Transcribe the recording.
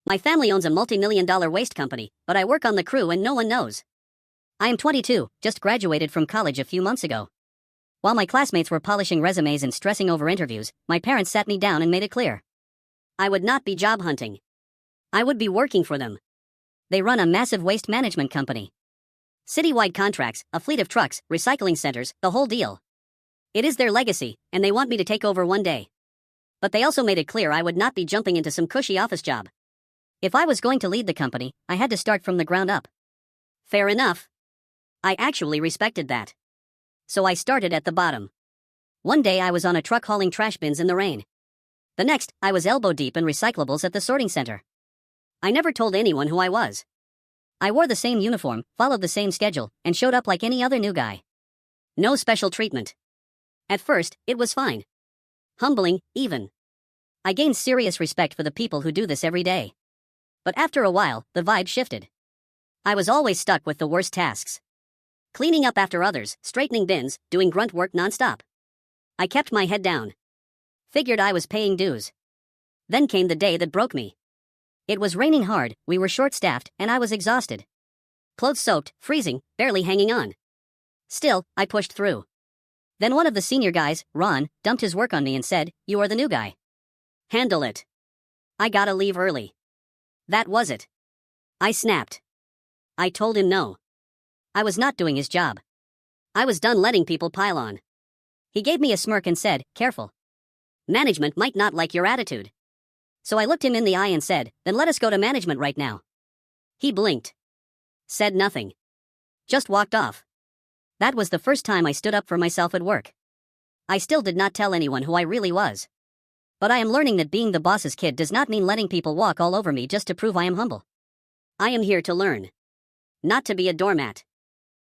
My family owns a multi-million-dollar waste company, but I work on the crew and no one knows. I am 22, just graduated from college a few months ago. While my classmates were polishing resumes and stressing over interviews, my parents sat me down and made it clear. I would not be job hunting. I would be working for them. They run a massive waste management company. Citywide contracts, a fleet of trucks, recycling centers, the whole deal. It is their legacy, and they want me to take over one day. But they also made it clear I would not be jumping into some cushy office job. If I was going to lead the company, I had to start from the ground up. Fair enough. I actually respected that. So I started at the bottom. One day I was on a truck hauling trash bins in the rain. The next, I was elbow deep in recyclables at the sorting center. I never told anyone who I was. I wore the same uniform, followed the same schedule, and showed up like any other new guy. No special treatment. At first, it was fine. Humbling, even. I gained serious respect for the people who do this every day. But after a while, the vibe shifted. I was always stuck with the worst tasks. Cleaning up after others, straightening bins, doing grunt work nonstop. I kept my head down. Figured I was paying dues. Then came the day that broke me. It was raining hard, we were short-staffed, and I was exhausted. Clothes soaked, freezing, barely hanging on. Still, I pushed through. Then one of the senior guys, Ron, dumped his work on me and said, "You are the new guy. Handle it." I gotta leave early. That was it. I snapped. I told him no. I was not doing his job. I was done letting people pile on. He gave me a smirk and said, "Careful. Management might not like your attitude." So I looked him in the eye and said, "Then let us go to management right now." He blinked. Said nothing. Just walked off. That was the first time I stood up for myself at work. I still did not tell anyone who I really was. But I am learning that being the boss's kid does not mean letting people walk all over me just to prove I am humble. I am here to learn. Not to be a doormat.